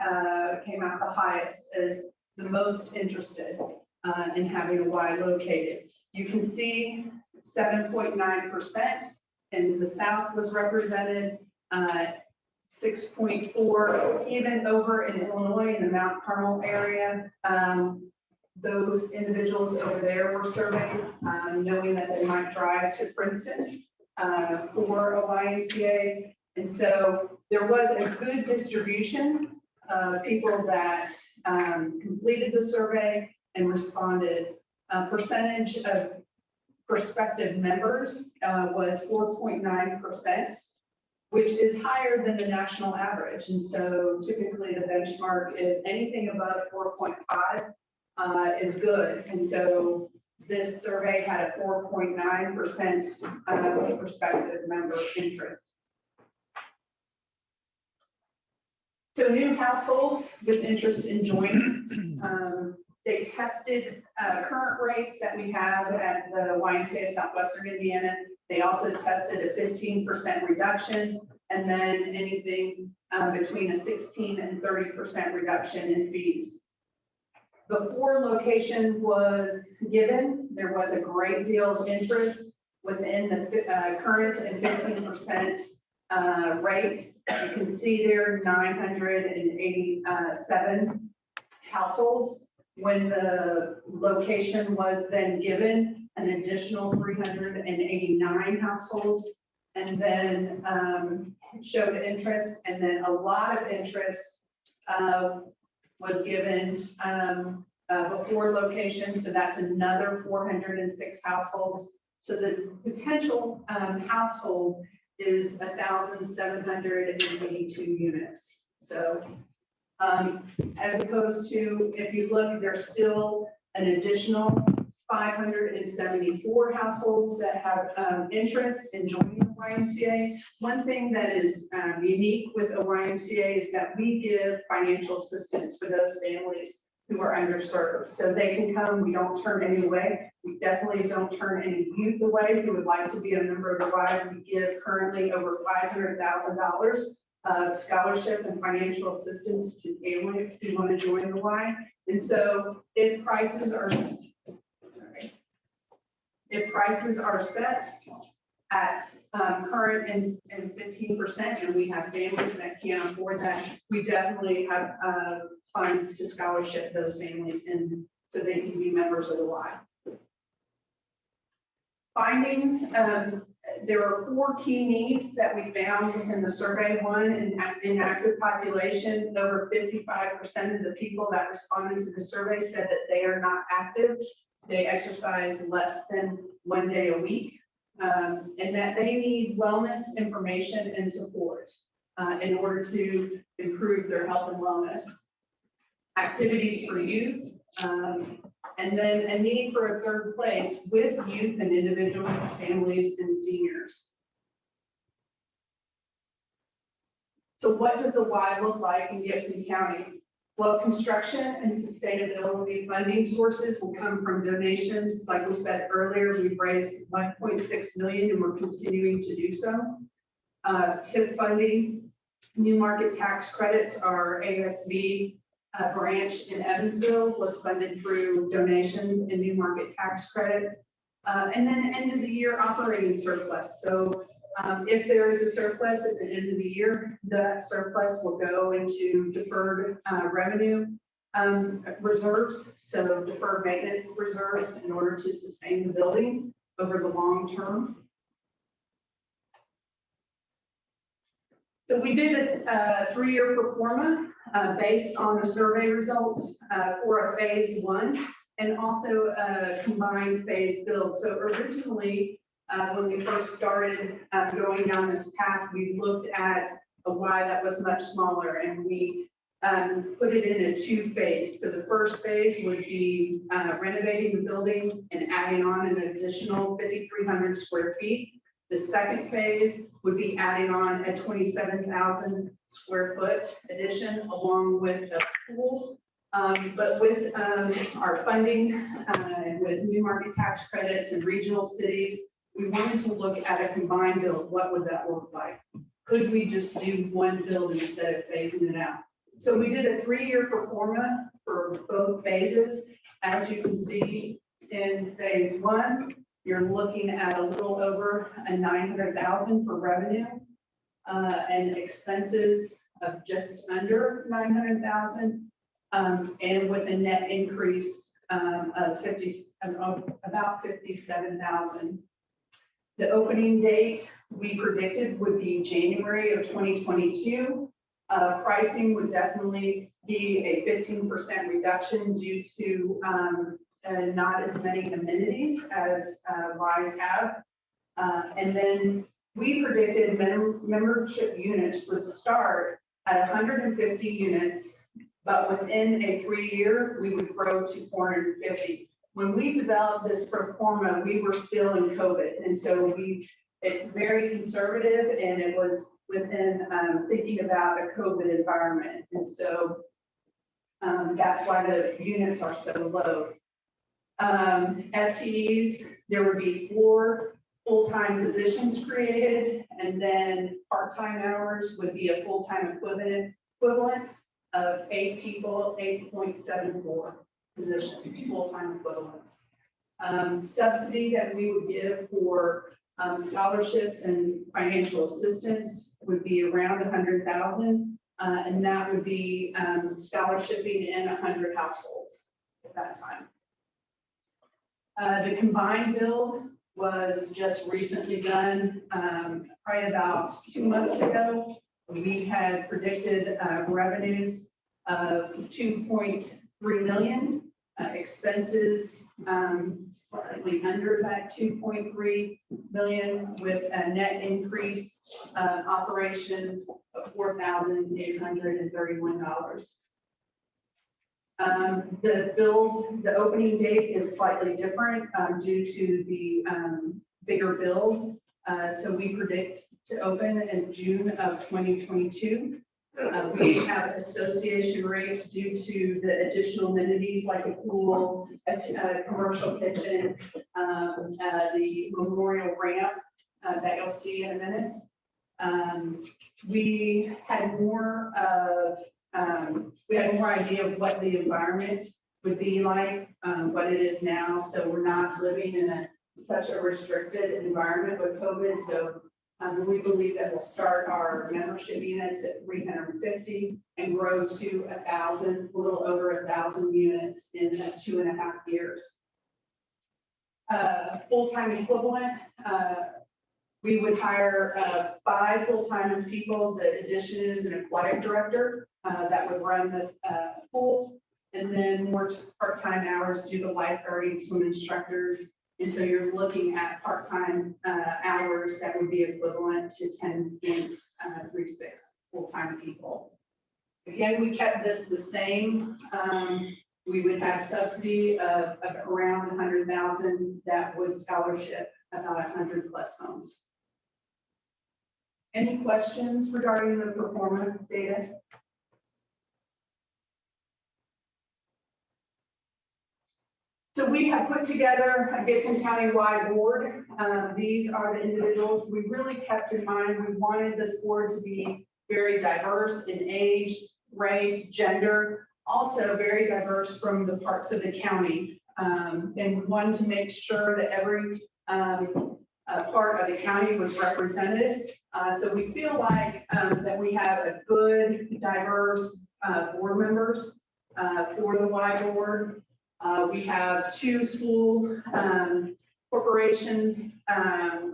came out the highest as the most interested in having a Y located. You can see 7.9% in the south was represented, 6.4 even over in Illinois in the Mount Carmel area. Those individuals over there were surveyed, knowing that they might drive to Princeton for a YMCA. And so there was a good distribution of people that completed the survey and responded. Percentage of prospective members was 4.9%, which is higher than the national average. And so typically the benchmark is anything above 4.5 is good. And so this survey had a 4.9% prospective member interest. So new households with interest in joining, they tested current rates that we have at the YMCA of Southwestern Indiana. They also tested a 15% reduction, and then anything between a 16 and 30% reduction in fees. Before location was given, there was a great deal of interest within the current and 15% rate. You can see there 987 households. When the location was then given, an additional 389 households, and then showed interest, and then a lot of interest was given before location, so that's another 406 households. So the potential household is 1,782 units. So as opposed to, if you look, there's still an additional 574 households that have interest in joining the YMCA. One thing that is unique with a YMCA is that we give financial assistance for those families who are underserved. So they can come, we don't turn any away. We definitely don't turn any youth away who would like to be a member of the Y. We give currently over $500,000 of scholarship and financial assistance to families who want to join the Y. And so if prices are set at current and 15%, and we have families that can't afford that, we definitely have funds to scholarship those families in so they can be members of the Y. Findings, there are 4 key needs that we found within the survey. One, in active population, over 55% of the people that responded to the survey said that they are not active. They exercise less than 1 day a week, and that they need wellness information and support in order to improve their health and wellness. activities for youth, and then a need for a third place with youth and individuals, families, and seniors. So what does the why look like in Gibson County? Well, construction and sustainability funding sources will come from donations. Like we said earlier, we've raised 1.6 million and we're continuing to do so. TIP funding, new market tax credits, our ASB branch in Evansville was funded through donations and new market tax credits. And then end of the year operating surplus. So if there is a surplus at the end of the year, that surplus will go into deferred revenue reserves, so deferred maintenance reserves in order to sustain the building over the long term. So we did a 3-year pro forma based on the survey results for a phase 1 and also a combined phase build. So originally, when we first started going down this path, we looked at a Y that was much smaller, and we put it in a 2-phase. So the first phase would be renovating the building and adding on an additional 5,300 square feet. The second phase would be adding on a 27,000 square foot addition along with the pool. But with our funding and with new market tax credits and regional cities, we wanted to look at a combined build. What would that look like? Could we just do one build instead of phasing it out? So we did a 3-year pro forma for both phases. As you can see in phase 1, you're looking at a little over a 900,000 for revenue and expenses of just under 900,000, and with a net increase of about 57,000. The opening date we predicted would be January of 2022. Pricing would definitely be a 15% reduction due to not as many amenities as Wise have. And then we predicted membership units would start at 150 units, but within a 3-year, we would grow to 450. When we developed this pro forma, we were still in COVID. And so it's very conservative, and it was within thinking about a COVID environment. And so that's why the units are so low. FTEs, there would be 4 full-time positions created, and then part-time hours would be a full-time equivalent of 8 people, 8.74 positions, full-time equivalents. Subsidy that we would give for scholarships and financial assistance would be around 100,000, and that would be scholarshiping in 100 households at that time. The combined build was just recently done, probably about 2 months ago. We had predicted revenues of 2.3 million, expenses slightly under that 2.3 million, with a net increase operations of $4,831. The opening date is slightly different due to the bigger build. So we predict to open in June of 2022. We have association rates due to the additional amenities like a pool, a commercial kitchen, the memorial ramp that you'll see in a minute. We had more idea of what the environment would be like, what it is now. So we're not living in such a restricted environment with COVID. So we believe that we'll start our membership units at 350 and grow to 1,000, a little over 1,000 units in 2.5 years. Full-time equivalent, we would hire 5 full-time people. The addition is an aquatic director that would run the pool, and then more part-time hours do the lifeguarding, swim instructors. And so you're looking at part-time hours that would be equivalent to 10.36 full-time people. Again, we kept this the same. We would have subsidy of around 100,000 that would scholarship about 100+ homes. Any questions regarding the performance data? So we have put together a Gibson County-wide board. These are the individuals we really kept in mind. We wanted this board to be very diverse in age, race, gender, also very diverse from the parts of the county. And we wanted to make sure that every part of the county was represented. So we feel like that we have a good, diverse board members for the Y board. We have 2 school corporations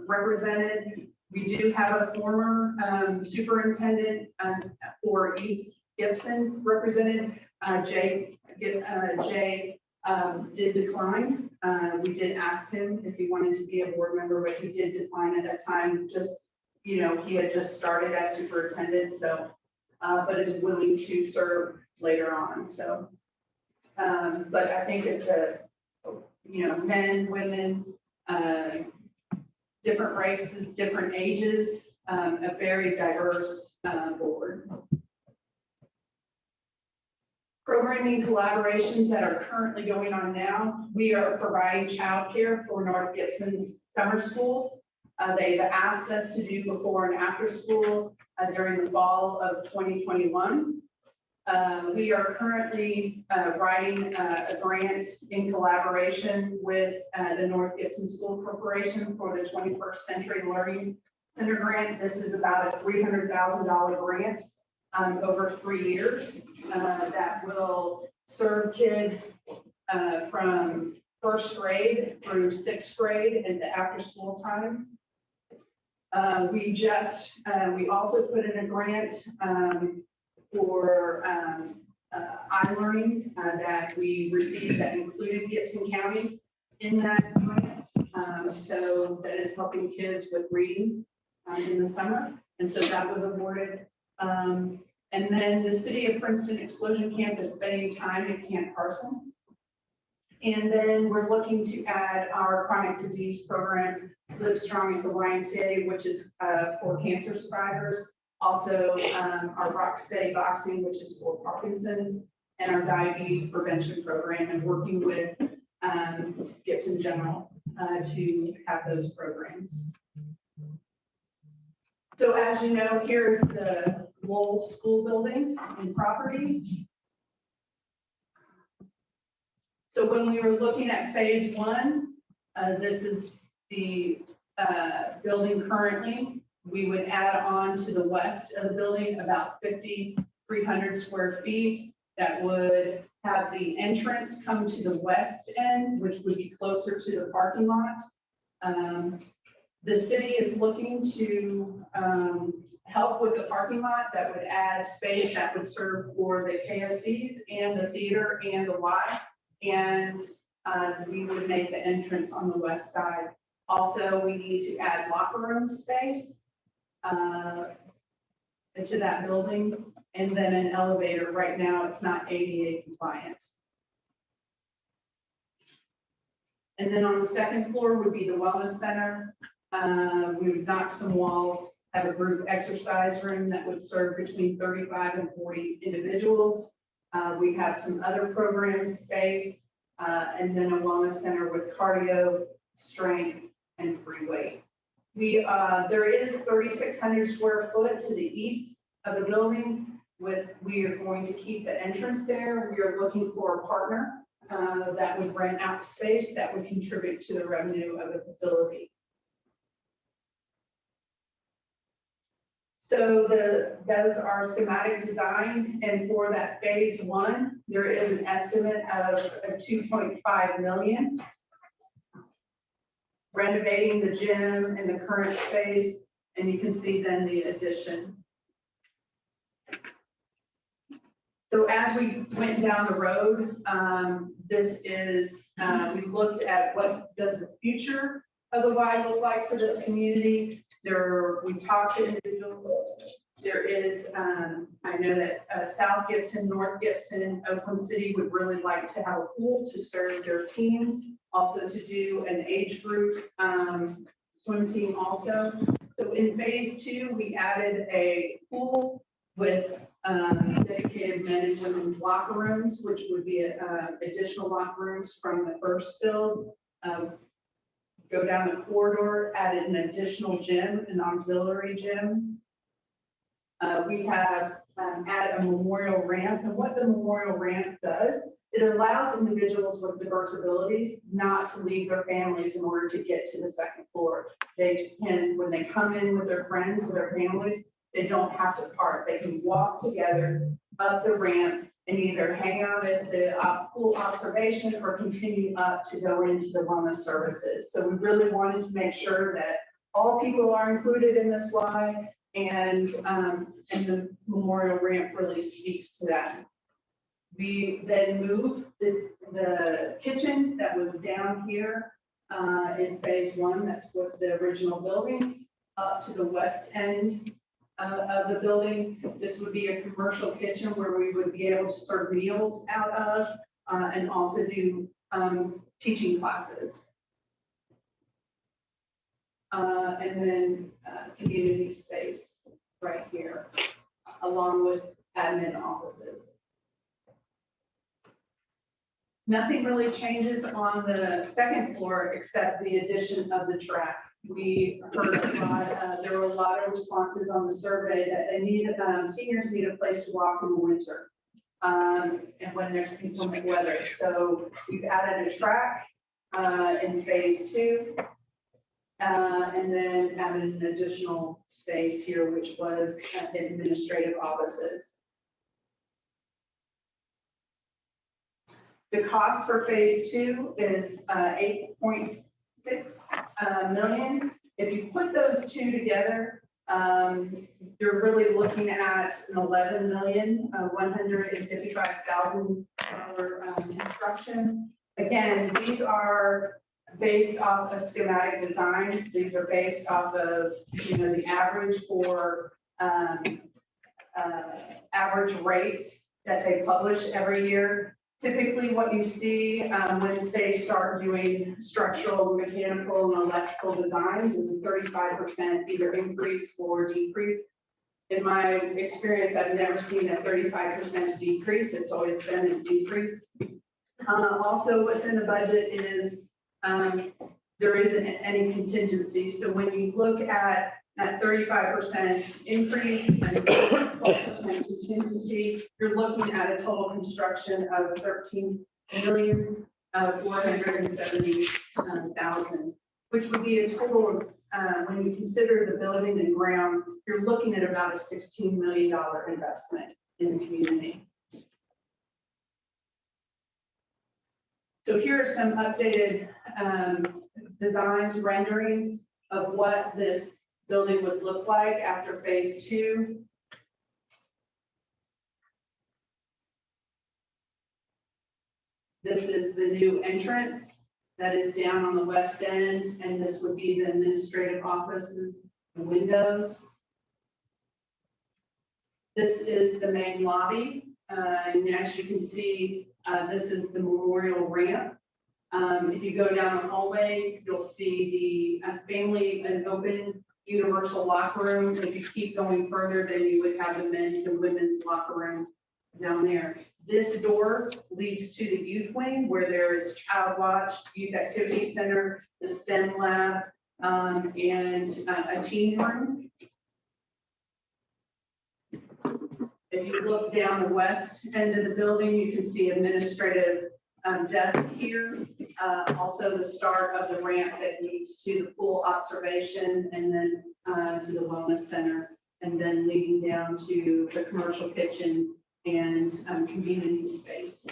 represented. We do have a former superintendent for East Gibson represented. Jay did decline. We did ask him if he wanted to be a board member, but he did decline at that time. Just, you know, he had just started as superintendent, so, but is willing to serve later on, so. But I think it's men, women, different races, different ages, a very diverse board. Programming collaborations that are currently going on now. We are providing childcare for North Gibson's summer school. They've asked us to do before and after school during the fall of 2021. We are currently writing a grant in collaboration with the North Gibson School Corporation for the 21st Century Learning Center grant. This is about a $300,000 grant over 3 years that will serve kids from 1st grade through 6th grade and the after school time. We also put in a grant for iLearning that we received that included Gibson County in that grant. So that is helping kids with reading in the summer. And so that was awarded. And then the City of Princeton Explosion Camp is spending time at Camp Carson. And then we're looking to add our chronic disease programs, Live Strong at the YMCA, which is for cancer survivors. Also, our Rock Steady Boxing, which is for Parkinson's, and our diabetes prevention program, and working with Gibson General to have those programs. So as you know, here's the Lowell School building and property. So when we were looking at phase 1, this is the building currently. We would add on to the west of the building about 5,300 square feet. That would have the entrance come to the west end, which would be closer to the parking lot. The city is looking to help with the parking lot that would add space that would serve for the KOCs and the theater and the Y. And we would make the entrance on the west side. Also, we need to add locker room space into that building, and then an elevator. Right now, it's not ADA compliant. And then on the second floor would be the wellness center. We would knock some walls, have a group exercise room that would serve between 35 and 40 individuals. We have some other program space, and then a wellness center with cardio, strength, and free weight. There is 3,600 square foot to the east of the building. We are going to keep the entrance there. We are looking for a partner that would rent out space that would contribute to the revenue of the facility. So those are schematic designs, and for that phase 1, there is an estimate of $2.5 million. Renovating the gym and the current space, and you can see then the addition. So as we went down the road, we looked at what does the future of the Y look like for this community. We talked to individuals There is, I know that South Gibson, North Gibson, Oakland City would really like to have a pool to serve their teams. Also to do an age group swim team also. So in phase 2, we added a pool with dedicated men and women's locker rooms, which would be additional locker rooms from the first build. Go down the corridor, added an additional gym, an auxiliary gym. We have added a memorial ramp, and what the memorial ramp does, it allows individuals with diverse abilities not to leave their families in order to get to the second floor. They can, when they come in with their friends, with their families, they don't have to park. They can walk together up the ramp and either hang out at the pool observation or continue up to go into the wellness services. So we really wanted to make sure that all people are included in this ride, and the memorial ramp really speaks to that. We then moved the kitchen that was down here in phase 1, that's what the original building, up to the west end of the building. This would be a commercial kitchen where we would be able to serve meals out of and also do teaching classes. And then community space right here, along with admin offices. Nothing really changes on the second floor except the addition of the track. We heard a lot, there were a lot of responses on the survey that they need, seniors need a place to walk in the winter. And when there's inclement weather. So we've added a track in phase 2. And then added an additional space here, which was administrative offices. The cost for phase 2 is 8.6 million. If you put those two together, you're really looking at an $11,155,000 construction. Again, these are based off of schematic designs. These are based off of, the average for average rates that they publish every year. Typically what you see when they start doing structural, mechanical, and electrical designs is a 35% either increase or decrease. In my experience, I've never seen a 35% decrease. It's always been an increase. Also, what's in the budget is there isn't any contingency. So when you look at that 35% increase and 12% contingency, you're looking at a total construction of $13,470,000, which would be a total of, when you consider the building and ground, you're looking at about a $16 million investment in the community. So here are some updated designs, renderings of what this building would look like after phase 2. This is the new entrance that is down on the west end, and this would be the administrative offices, the windows. This is the main lobby, and as you can see, this is the memorial ramp. If you go down the hallway, you'll see the family and open universal locker room. If you keep going further, then you would have the men's and women's locker room down there. This door leads to the youth wing where there is child watch, youth activity center, the STEM lab, and a teen room. If you look down the west end of the building, you can see administrative desk here. Also the start of the ramp that leads to the pool observation and then to the wellness center, and then leading down to the commercial kitchen and community space.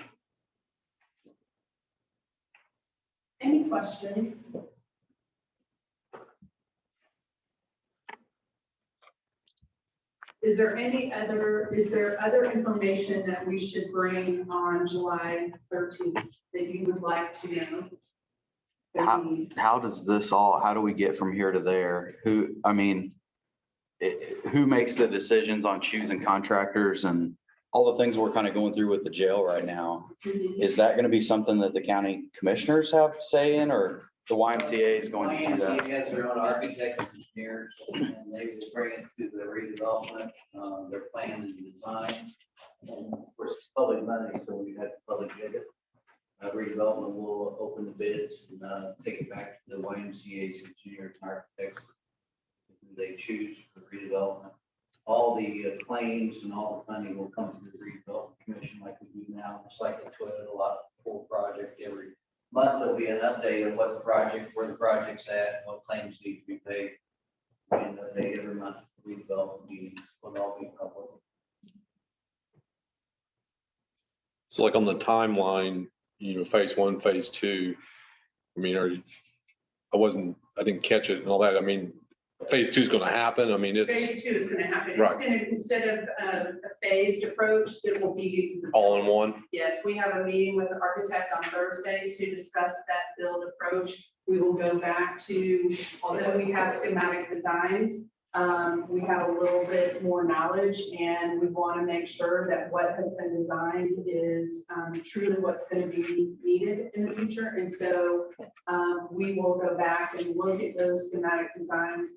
Any questions? Is there other information that we should bring on July 13th that you would like to know? How does this all, how do we get from here to there? who makes the decisions on choosing contractors and all the things we're kind of going through with the jail right now? Is that going to be something that the county commissioners have say in, or the YMCA is going to do that? YMCA has their own architects and engineers, and they will bring it to the redevelopment, their plan and design. And of course, it's public money, so we have public bid it. Redevelopment will open the bids and take it back to the YMCA's engineers and architects. Who they choose for redevelopment. All the claims and all the funding will come to the redevelopment commission like we do now, just like the Toyota lot full project. Every month there'll be an update of what the project, where the project's at, what claims need to be paid. And they every month redevelopment meetings will all be public. So like on the timeline, phase 1, phase 2, I mean, I didn't catch it and all that. I mean, phase 2 is going to happen. I mean, Phase 2 is gonna happen. It's Right. gonna, instead of a phased approach, it will be. all in one. Yes, we have a meeting with the architect on Thursday to discuss that build approach. We will go back to, although we have schematic designs, we have a little bit more knowledge, and we want to make sure that what has been designed is truly what's going to be needed in the future. And so we will go back and look at those schematic designs.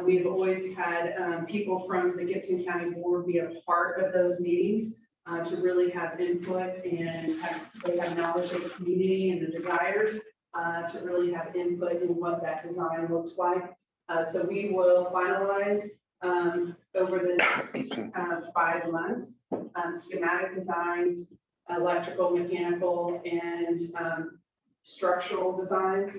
We've always had people from the Gibson County Board be a part of those meetings to really have input and they have knowledge of the community and the desires to really have input in what that design looks like. So we will finalize over the next 5 months, schematic designs, electrical, mechanical, and structural designs.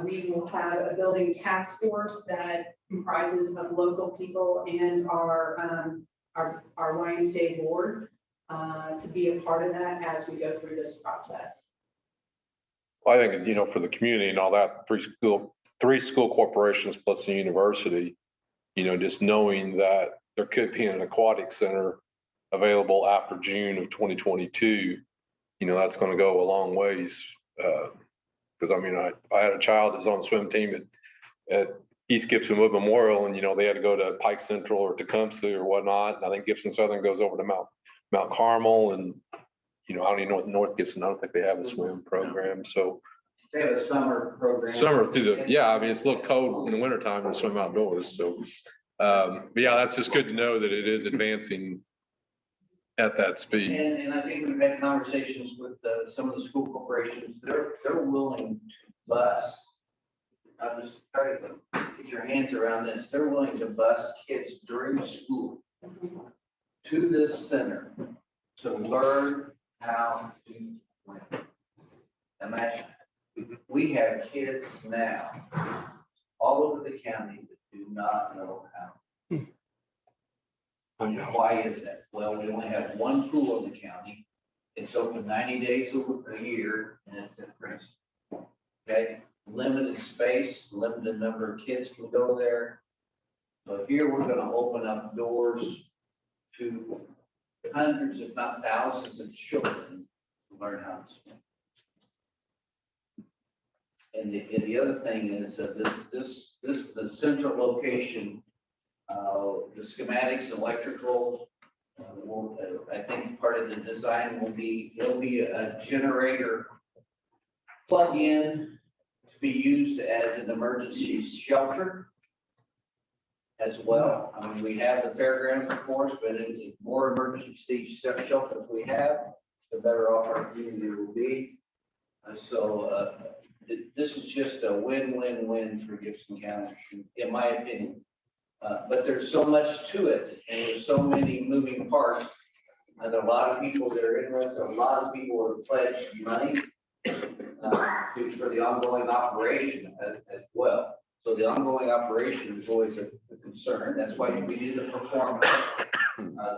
We will have a building task force that comprises of local people and our YMCA board to be a part of that as we go through this process. I think, for the community and all that, three school corporations plus the university, just knowing that there could be an aquatic center available after June of 2022, that's going to go a long ways. Because I had a child that's on the swim team at East Gibson Wood Memorial, and they had to go to Pike Central or Tecumseh or whatnot. And I think Gibson Southern goes over to Mount Carmel, and I don't even know North Gibson. I don't think they have a swim program. So They have a summer program. summer through it's a little cold in the wintertime to swim outdoors. So, but yeah, that's just good to know that it is advancing at that speed. And I think we've had conversations with some of the school corporations. They're willing to bus. I'm just trying to get your hands around this. They're willing to bus kids during school to this center to learn how to swim. Imagine, we have kids now all over the county that do not know how. Why is that? Well, we only have one pool in the county. It's open 90 days a year, and it's at Princeton. Okay, limited space, limited number of kids can go there. So here we're going to open up doors to hundreds, if not thousands, of children to learn how to swim. And the other thing is that the central location. The schematics, electrical, I think part of the design will be, there'll be a generator plug-in to be used as an emergency shelter as well. I mean, we have the fairgrounds, of course, but the more emergency shelters we have, the better off our community will be. So this is just a win-win-win for Gibson County, in my opinion. But there's so much to it, and there's so many moving parts, and a lot of people that are interested, a lot of people have pledged money for the ongoing operation as well. So the ongoing operation is always a concern. That's why we do the performance.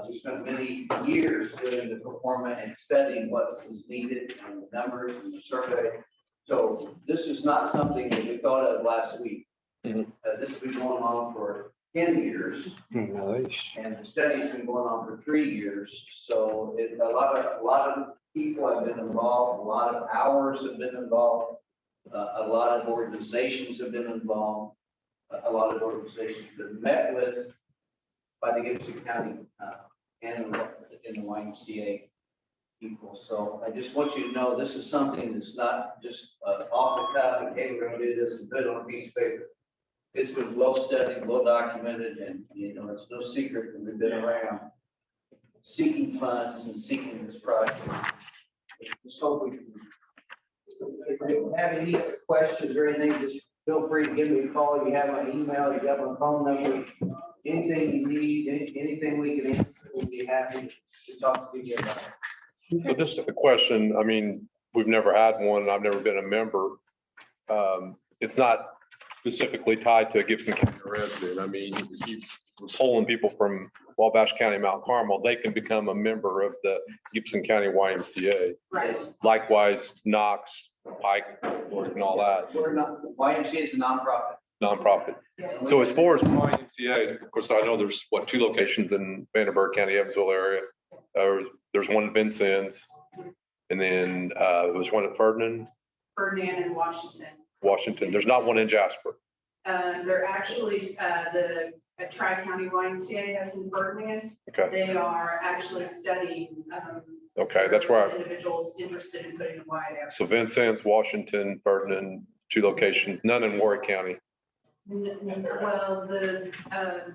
We spent many years doing the performance and studying what is needed and the numbers and the survey. So this is not something that we thought of last week. This has been going on for 10 years, and the study's been going on for 3 years. So a lot of people have been involved, a lot of hours have been involved, a lot of organizations have been involved, a lot of organizations have been met with, by the Gibson County, and in the YMCA people. So I just want you to know, this is something that's not just off the cuff, and hey, we're gonna do this and put it on a piece of paper. It's been well studied, well documented, and, you know, it's no secret that we've been around seeking funds and seeking this project. Just hope we can. If you have any other questions or anything, just feel free to give me a call. You have my email, you got my phone number. Anything you need, anything we can answer, we'd be happy to talk to you about. So just a question, I mean, we've never had one, and I've never been a member. It's not specifically tied to a Gibson County resident. I mean, if you're polling people from Wabash County, Mount Carmel, they can become a member of the Gibson County YMCA. Right. Likewise, Knox, Pike, and all that, We're not, YMCA is a nonprofit. nonprofit. So as far as YMCA, of course, I know there's what, 2 locations in Vanderburgh County, Evansville area. There's one in Vincennes, and then there's one at Ferdinand, Ferdinand and Washington. Washington. There's not one in Jasper. They're actually, the Tri-County YMCA has in Ferdinand. Okay. They are actually studying. Okay, that's where Individuals interested in putting a Y there. So Vincennes, Washington, Ferdinand, 2 locations, none in Warwick County. Well, the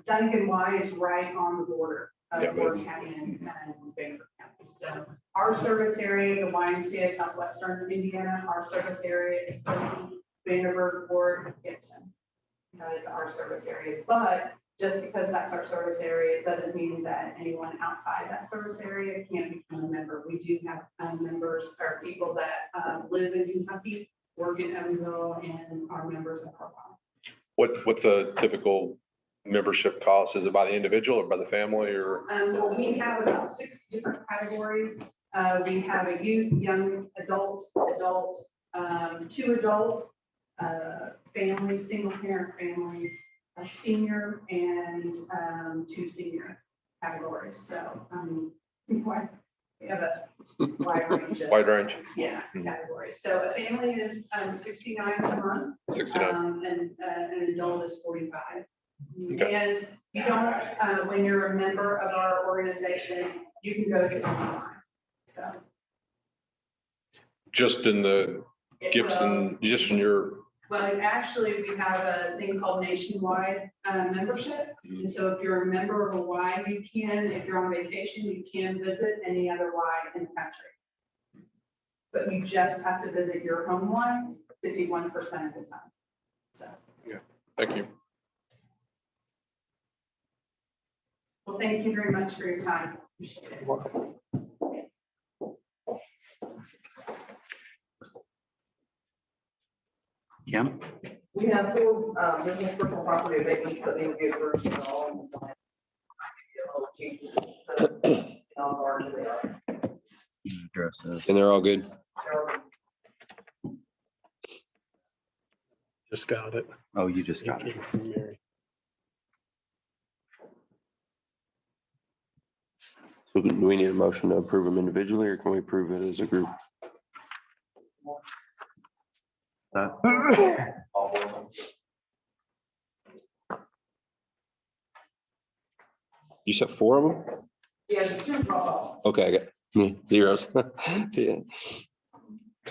Duncan Y is right on the border Yeah, of but Warren it's- County and Bangor County. So our service area, the YMCA Southwestern Indiana, our service area is Vanderburgh, Fort Gibson. That is our service area, but just because that's our service area, it doesn't mean that anyone outside that service area can't become a member. We do have members or people that live in Kentucky, work in Evansville, and are members of Carlisle. What's a typical membership cost? Is it by the individual or by the family or? Well, we have about 6 different categories. We have a youth, young adult, 2 adult, family, single parent family, a senior, and 2 seniors categories. So, we have a wide range of. Wide range. Yeah, categories. So a family is $69 a month. 69. And an adult is 45. Okay. And you don't, when you're a member of our organization, you can go to online. So. Just in the Gibson, just in your, Well, actually, we have a thing called nationwide membership. And so if you're a member of a Y, you can, if you're on vacation, you can visit any other Y in the country. But you just have to visit your home Y 51% of the time. So. thank you. Well, thank you very much for your time. Appreciate it. Kim? We have 4 business personal property abatements that need to be approved. So all of them. And they're all good. Just got it. Oh, you just got it. Came from Mary. So do we need a motion to approve them individually, or can we approve it as a group? You said 4 of them? Yeah, the 2 drop off. Okay, I got zeros. Yeah.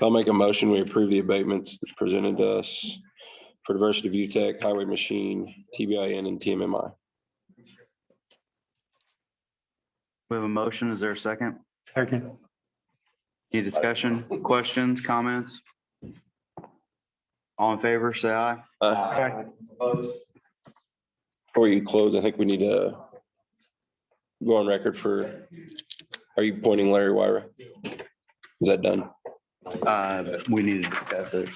I'll make a motion. We approve the abatements that's presented to us for Diversity View Tech, Highway Machine, TBIN, and TMMI. We have a motion. Is there a second? Second. Any discussion, questions, comments? All in favor, say aye. Before you close, I think we need to go on record for, are you pointing Larry Wyra? Is that done? We need to discuss it.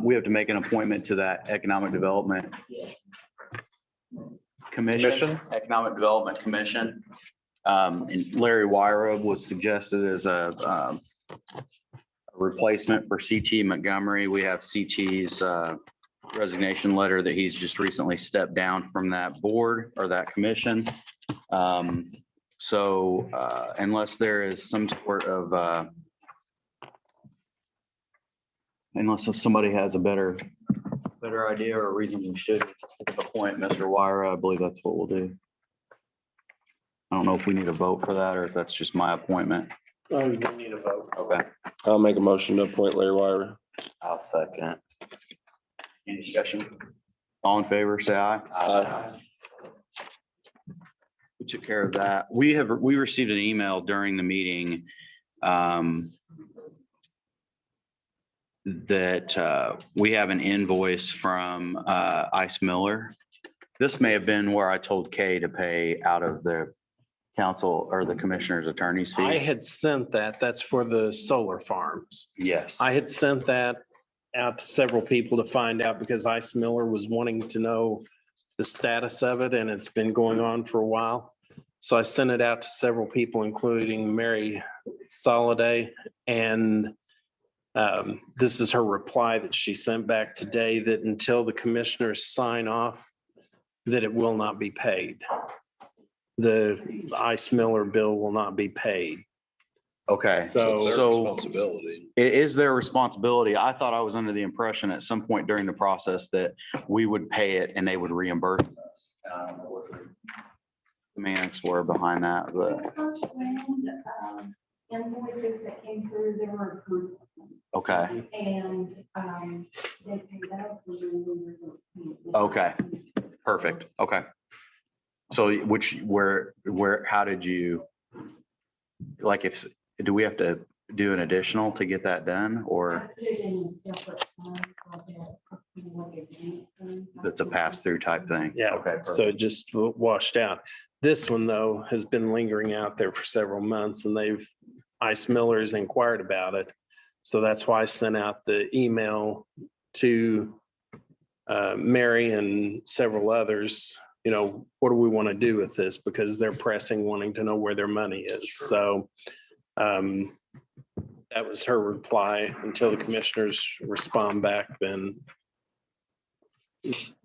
We have to make an appointment to that Economic Development Commission, Economic Development Commission. And Larry Wyra was suggested as a replacement for CT Montgomery. We have CT's resignation letter that he's just recently stepped down from that board or that commission. So unless there is some sort of unless somebody has a better idea or a reason we should appoint Mr. Wyra. I believe that's what we'll do. I don't know if we need a vote for that or if that's just my appointment. Oh, you need a vote. Okay. I'll make a motion to appoint Larry Wyra. I'll second. Any discussion? All in favor, say aye. We took care of that. We received an email during the meeting that we have an invoice from Ice Miller. This may have been where I told Kay to pay out of the council or the commissioner's attorney's I fees. had sent that. That's for the solar farms. Yes. I had sent that out to several people to find out because Ice Miller was wanting to know the status of it, and it's been going on for a while. So I sent it out to several people, including Mary Soliday, and this is her reply that she sent back today, that until the commissioners sign off, that it will not be paid. The Ice Miller bill will not be paid. Okay. It's their So responsibility. it is their responsibility. I thought I was under the impression at some point during the process that we would pay it and they would reimburse us. What the Mechanics were behind that, but The first round of invoices that came through, there were a group of them, okay, and they paid us. And then we were supposed to pay them. Okay. Perfect. Okay. So how did you, like, do we have to do an additional to get that done, I or put it in a separate fund for the. it's a pass-through type thing? Yeah, Okay. so it just washed out. This one, though, has been lingering out there for several months, and Ice Miller's inquired about it. So that's why I sent out the email to Mary and several others, what do we want to do with this? Because they're pressing, wanting to know where their money is. So that was her reply. Until the commissioners respond back, then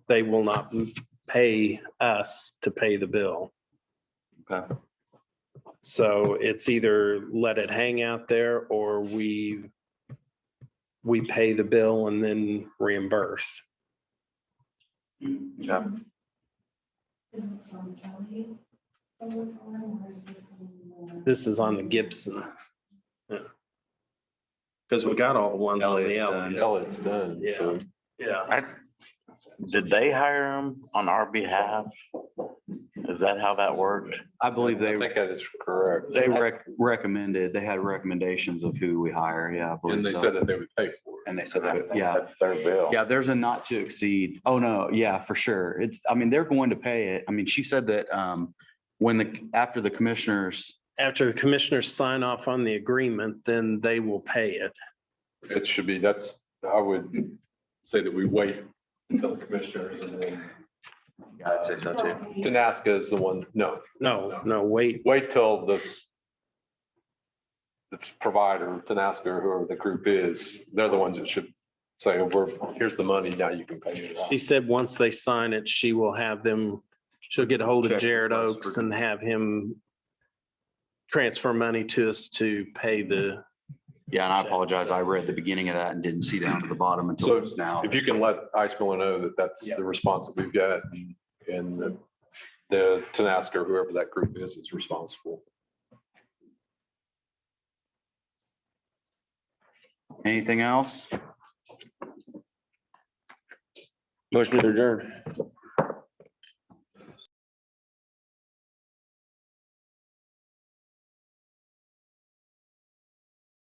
they will not pay us to pay the bill. Okay. So it's either let it hang out there or we pay the bill and then reimburse. Okay. Is this from Kelly? Solar farm, or is this from, This is on the Gibson. Because we got all the ones on the Elliott's Elliott. done. Elliott's done, so. Yeah. Did they hire him on our behalf? Is that how that worked? I believe I think that is correct. they recommended, they had recommendations of who we hire. Yeah. I believe And they so. said that they would pay for it. And they said that, yeah. That's their bill. Yeah, there's a not to exceed. Oh, no, yeah, for sure. They're going to pay it. She said that after the commissioners, After the commissioners sign off on the agreement, then they will pay it. It should be, I would say that we wait until the commissioners and then I'd say so too. Tenaska is the one, no, No, wait. wait till the provider, Tenaska or whoever the group is, they're the ones that should say, here's the money, now you can pay it. She said once they sign it, she'll get a hold of Check Jared request Oaks for- and have him transfer money to us to pay the, Yeah, and I apologize. I read the beginning of that and didn't see down to the bottom until So just now. if you can let Ice Miller know that that's the response that we've got, and the Tenaska or whoever that group is responsible. Anything else? Motion to adjourn.